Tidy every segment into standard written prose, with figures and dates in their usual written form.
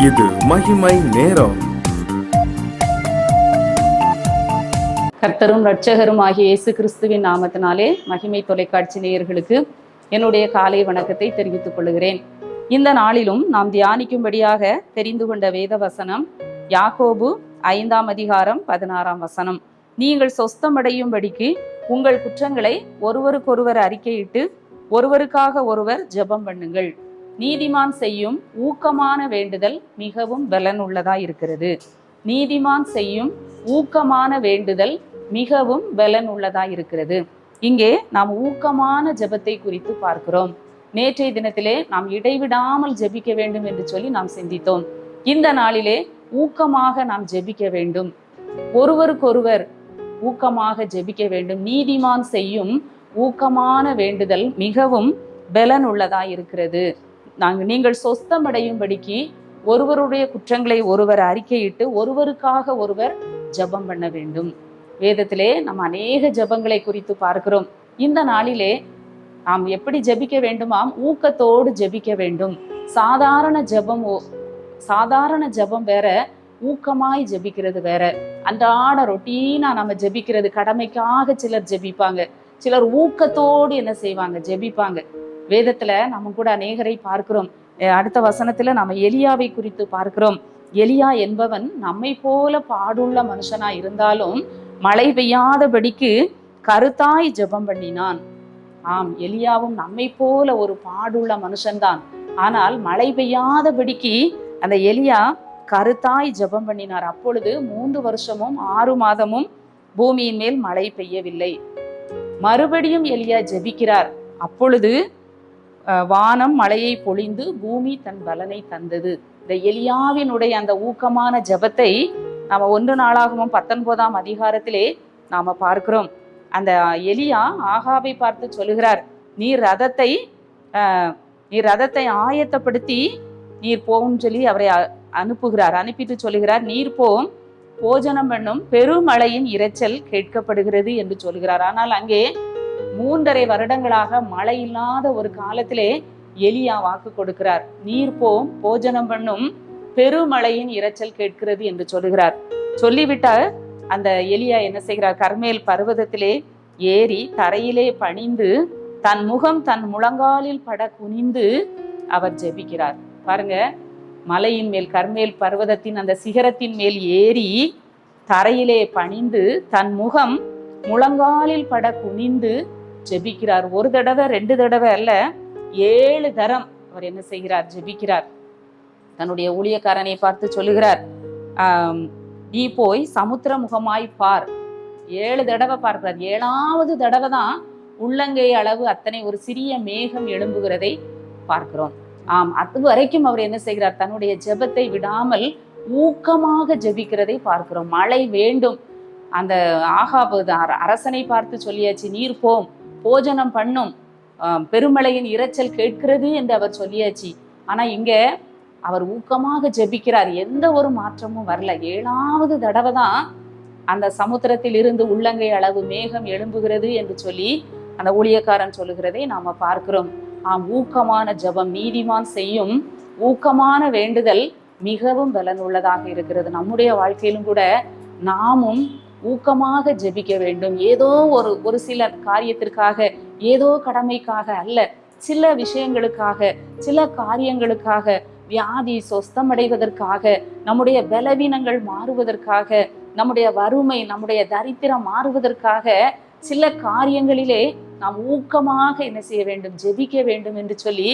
இது மகிமை நேரம். கர்த்தரும் இரட்சகரும் ஆகிய இயேசு கிறிஸ்துவின் நாமத்தினாலே மகிமை தொலைக்காட்சி நேயர்களுக்கு என்னுடைய காலை வணக்கத்தை தெரிவித்துக் கொள்கிறேன். இந்த நாளிலும் நாம் தியானிக்கும்படியாக தெரிந்து கொண்ட வேத வசனம் யாக்கோபு 5ஆம் அதிகாரம் 16ஆம் வசனம். நீங்கள் சொஸ்தமடையும்படிக்கு உங்கள் குற்றங்களை ஒருவருக்கொருவர் அறிக்கையிட்டு ஒருவருக்காக ஒருவர் ஜெபம் பண்ணுங்கள். நீதிமான் செய்யும் ஊக்கமான வேண்டுதல் மிகவும் பலனுள்ளதாய் இருக்கிறது. நீதிமான் செய்யும் ஊக்கமான வேண்டுதல் மிகவும் பலனுள்ளதாய் இருக்கிறது. இங்கே நாம் ஊக்கமான ஜெபத்தை குறித்து பார்க்கிறோம். நேற்றைய தினத்திலே நாம் இடைவிடாமல் ஜெபிக்க வேண்டும் என்று சொல்லி நாம் சிந்தித்தோம். இந்த நாளிலே ஊக்கமாக நாம் ஜெபிக்க வேண்டும், ஒருவருக்கொருவர் ஊக்கமாக ஜெபிக்க வேண்டும். நீதிமான் செய்யும் ஊக்கமான வேண்டுதல் மிகவும் பலனுள்ளதாய் இருக்கிறது. நீங்கள் சொஸ்தமடையும்படிக்கு ஒருவருடைய குற்றங்களை ஒருவர் அறிக்கையிட்டு ஒருவருக்காக ஒருவர் ஜெபம் பண்ண வேண்டும். வேதத்திலே நம்ம அநேக ஜெபங்களை குறித்து பார்க்கிறோம். இந்த நாளிலே நாம் எப்படி ஜெபிக்க வேண்டுமாம்? ஊக்கத்தோடு ஜெபிக்க வேண்டும். சாதாரண ஜெபம் வேற, ஊக்கமாய் ஜெபிக்கிறது வேற. அன்றாட ரொட்டீனா நம்ம ஜெபிக்கிறது, கடமைக்காக சிலர் ஜெபிப்பாங்க, சிலர் ஊக்கத்தோடு என்ன செய்வாங்க? ஜெபிப்பாங்க. வேதத்துல நம்ம கூட அநேகரை பார்க்கிறோம். அடுத்த வசனத்துல நம்ம எலியாவை குறித்து பார்க்கிறோம். எலியா என்பவன் நம்மை போல பாடுள்ள மனுஷனா இருந்தாலும் மழை பெய்யாதபடிக்கு கருத்தாய் ஜெபம் பண்ணினான். ஆம், எலியாவும் நம்மை போல ஒரு பாடுள்ள மனுஷன்தான். ஆனால் மழை பெய்யாதபடிக்கு அந்த எலியா கருத்தாய் ஜெபம் பண்ணினார். அப்பொழுது 3 வருஷமும் 6 மாதமும் பூமியின் மேல் மழை பெய்யவில்லை. மறுபடியும் எலியா ஜெபிக்கிறார். அப்பொழுது வானம் மழையை பொழிந்து பூமி தன் பலனை தந்தது. இந்த எலியாவினுடைய அந்த ஊக்கமான ஜெபத்தை நாம 1 நாளாகமம் 19ஆம் அதிகாரத்திலே நாம பார்க்கிறோம். அந்த எலியா ஆகாபை பார்த்து சொல்லுகிறார், நீர் ரதத்தை ஆயத்தப்படுத்தி நீர் போகும் சொல்லி அவரை அனுப்புகிறார். அனுப்பிட்டு சொல்லுகிறார், நீர் போம், போஜனம் பண்ணும், பெருமழையின் இரைச்சல் கேட்கப்படுகிறது என்று சொல்கிறார். ஆனால் அங்கே 3.5 வருடங்களாக மழை இல்லாத ஒரு காலத்திலே எலியா வாக்கு கொடுக்கிறார். நீர் போம், போஜனம் பண்ணும், பெருமழையின் இரைச்சல் கேட்கிறது என்று சொல்லுகிறார். சொல்லிவிட்டால் அந்த எலியா என்ன செய்கிறார்? கர்மேல் பர்வதத்திலே ஏறி தரையிலே பணிந்து தன் முகம் தன் முழங்காலில் பட குனிந்து அவர் ஜெபிக்கிறார். பாருங்க, மலையின் மேல், கர்மேல் பர்வதத்தின் அந்த சிகரத்தின் மேல் ஏறி தரையிலே பணிந்து தன் முகம் முழங்காலில் பட குனிந்து ஜெபிக்கிறார். 1 தடவை 2 தடவை அல்ல, 7 தரம் அவர் என்ன செய்கிறார்? ஜெபிக்கிறார். தன்னுடைய ஊழியக்காரனை பார்த்து சொல்லுகிறார், நீ போய் சமுத்திர முகமாய் பார். 7 தடவை பார்க்கிறார். 7ஆவது தடவை தான் உள்ளங்கை அளவு அத்தனை ஒரு சிறிய மேகம் எழும்புகிறதை பார்க்கிறோம். ஆம், அது வரைக்கும் அவர் என்ன செய்கிறார்? தன்னுடைய ஜெபத்தை விடாமல் ஊக்கமாக ஜெபிக்கிறதை பார்க்கிறோம். மழை வேண்டும். அந்த ஆகாபு அரசனை பார்த்து சொல்லியாச்சு, நீர் போம், போஜனம் பண்ணும், பெருமழையின் இரைச்சல் கேட்கிறது என்று அவர் சொல்லியாச்சு. ஆனா இங்க அவர் ஊக்கமாக ஜெபிக்கிறார். எந்த ஒரு மாற்றமும் வரல. 7ஆவது தடவை தான் அந்த சமுத்திரத்தில் இருந்து உள்ளங்கை அளவு மேகம் எழும்புகிறது என்று சொல்லி அந்த ஊழியக்காரன் சொல்லுகிறதை நாம பார்க்கிறோம். ஊக்கமான ஜெபம், நீதிமான் செய்யும் ஊக்கமான வேண்டுதல் மிகவும் பலனுள்ளதாக இருக்கிறது. நம்முடைய வாழ்க்கையிலும் கூட நாமும் ஊக்கமாக ஜெபிக்க வேண்டும். ஏதோ ஒரு சில காரியத்திற்காக, ஏதோ கடமைக்காக அல்ல, சில விஷயங்களுக்காக, சில காரியங்களுக்காக, வியாதி சொஸ்தமடைவதற்காக, நம்முடைய பலவீனங்கள் மாறுவதற்காக, நம்முடைய வறுமை, நம்முடைய தரித்திரம் மாறுவதற்காக, சில காரியங்களிலே நாம் ஊக்கமாக என்ன செய்ய வேண்டும்? ஜெபிக்க வேண்டும் என்று சொல்லி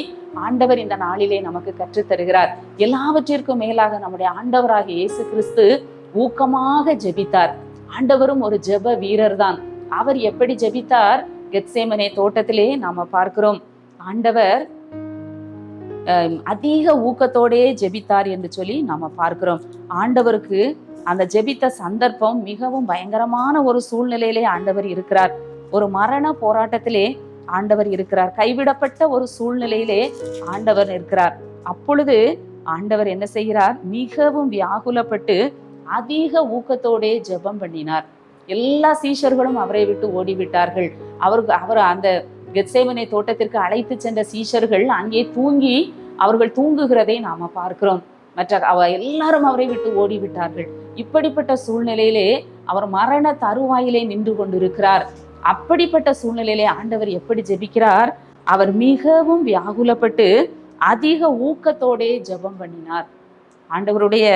ஆண்டவர் இந்த நாளிலே நமக்கு கற்றுத்தருகிறார். எல்லாவற்றிற்கும் மேலாக நம்முடைய ஆண்டவராகிய இயேசு கிறிஸ்து ஊக்கமாக ஜெபித்தார். ஆண்டவரும் ஒரு ஜெப வீரர் தான். அவர் எப்படி ஜெபித்தார்? கெத்சேமனே தோட்டத்திலே நாம பார்க்கிறோம். ஆண்டவர் அதிக ஊக்கத்தோடே ஜெபித்தார் என்று சொல்லி நாம பார்க்கிறோம். ஆண்டவருக்கு அந்த ஜெபித்த சந்தர்ப்பம் மிகவும் பயங்கரமான ஒரு சூழ்நிலையிலே ஆண்டவர் இருக்கிறார். ஒரு மரண போராட்டத்திலே ஆண்டவர் இருக்கிறார். கைவிடப்பட்ட ஒரு சூழ்நிலையிலே ஆண்டவர் இருக்கிறார். அப்பொழுது ஆண்டவர் என்ன செய்கிறார்? மிகவும் வியாகுலப்பட்டு அதிக ஊக்கத்தோடே ஜெபம் பண்ணினார். எல்லா சீஷர்களும் அவரை விட்டு ஓடிவிட்டார்கள். அவர் அந்த கெத்சேமனே தோட்டத்திற்கு அழைத்து சென்ற சீஷர்கள் அங்கே அவர்கள் தூங்குகிறதை நாம பார்க்கிறோம். எல்லாரும் அவரை விட்டு ஓடிவிட்டார்கள். இப்படிப்பட்ட சூழ்நிலையிலே அவர் மரண தருவாயிலே நின்று கொண்டிருக்கிறார். அப்படிப்பட்ட சூழ்நிலையிலே ஆண்டவர் எப்படி ஜெபிக்கிறார்? அவர் மிகவும் வியாகுலப்பட்டு அதிக ஊக்கத்தோடே ஜெபம் பண்ணினார். ஆண்டவருடைய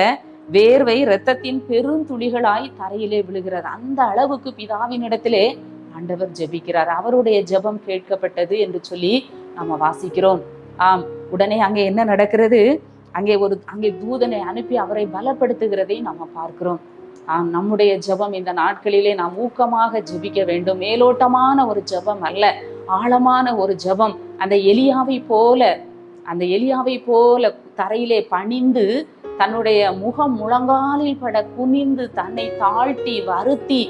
வேர்வை இரத்தத்தின் பெருந்துளிகளாய் தரையிலே விழுகிறார். அந்த அளவுக்கு பிதாவினிடத்திலே ஆண்டவர் ஜெபிக்கிறார். அவருடைய ஜெபம் கேட்கப்பட்டது என்று சொல்லி நம்ம வாசிக்கிறோம். உடனே அங்கே என்ன நடக்கிறது? அங்கே தூதனை அனுப்பி அவரை பலப்படுத்துகிறதை நம்ம பார்க்கிறோம். நம்முடைய ஜெபம் இந்த நாட்களிலே நாம் ஊக்கமாக ஜெபிக்க வேண்டும். மேலோட்டமான ஒரு ஜெபம் அல்ல, ஆழமான ஒரு ஜெபம். அந்த எலியாவை போல தரையிலே பணிந்து தன்னுடைய முகம் முழங்காலில் பட குனிந்து தன்னை தாழ்த்தி வருத்தி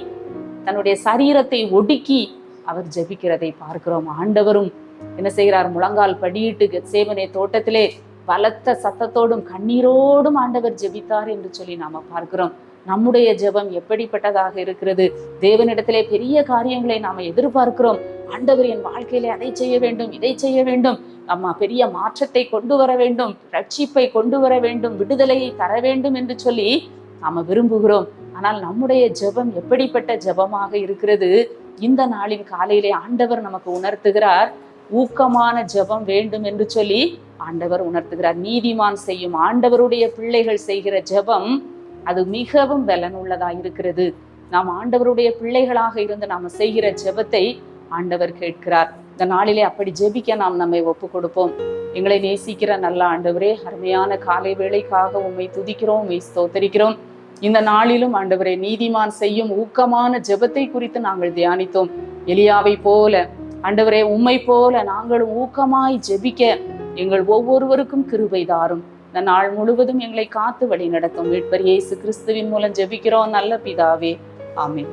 தன்னுடைய சரீரத்தை ஒடுக்கி அவர் ஜெபிக்கிறதை பார்க்கிறோம். ஆண்டவரும் என்ன செய்கிறார்? முழங்கால் படியிட்டு கெத்சேமனே தோட்டத்திலே பலத்த சத்தத்தோடும் கண்ணீரோடும் ஆண்டவர் ஜெபித்தார் என்று சொல்லி நாம பார்க்கிறோம். நம்முடைய ஜெபம் எப்படிப்பட்டதாக இருக்கிறது? தேவனிடத்திலே பெரிய காரியங்களை நாம எதிர்பார்க்கிறோம். ஆண்டவர் என் வாழ்க்கையிலே அதை செய்ய வேண்டும், இதை செய்ய வேண்டும், பெரிய மாற்றத்தை கொண்டு வர வேண்டும், ரட்சிப்பை கொண்டு வர வேண்டும், விடுதலையை தர வேண்டும் என்று சொல்லி நாம விரும்புகிறோம். ஆனால் நம்முடைய ஜெபம் எப்படிப்பட்ட ஜெபமாக இருக்கிறது? இந்த நாளின் காலையிலே ஆண்டவர் நமக்கு உணர்த்துகிறார். ஊக்கமான ஜெபம் வேண்டும் என்று சொல்லி ஆண்டவர் உணர்த்துகிறார். நீதிமான் செய்யும், ஆண்டவருடைய பிள்ளைகள் செய்கிற ஜெபம் அது மிகவும் பலனுள்ளதா இருக்கிறது. நாம் ஆண்டவருடைய பிள்ளைகளாக இருந்து நாம செய்கிற ஜெபத்தை ஆண்டவர் கேட்கிறார். இந்த நாளிலே அப்படி ஜெபிக்க நாம் நம்மை ஒப்பு கொடுப்போம். எங்களை நேசிக்கிற நல்ல ஆண்டவரே, அருமையான காலை வேளைக்காக உம்மை துதிக்கிறோம், உம்மை ஸ்தோத்தரிக்கிறோம். இந்த நாளிலும் ஆண்டவரே, நீதிமான் செய்யும் ஊக்கமான ஜெபத்தை குறித்து நாங்கள் தியானித்தோம். எலியாவை போல ஆண்டவரே, உம்மை போல நாங்களும் ஊக்கமாய் ஜெபிக்க எங்கள் ஒவ்வொருவருக்கும் கிருபை தாரும். இந்த நாள் முழுவதும் எங்களை காத்து வழி நடத்தும். மீட்பர் இயேசு கிறிஸ்துவின் மூலம் ஜெபிக்கிறோம் நல்ல பிதாவே, ஆமென்.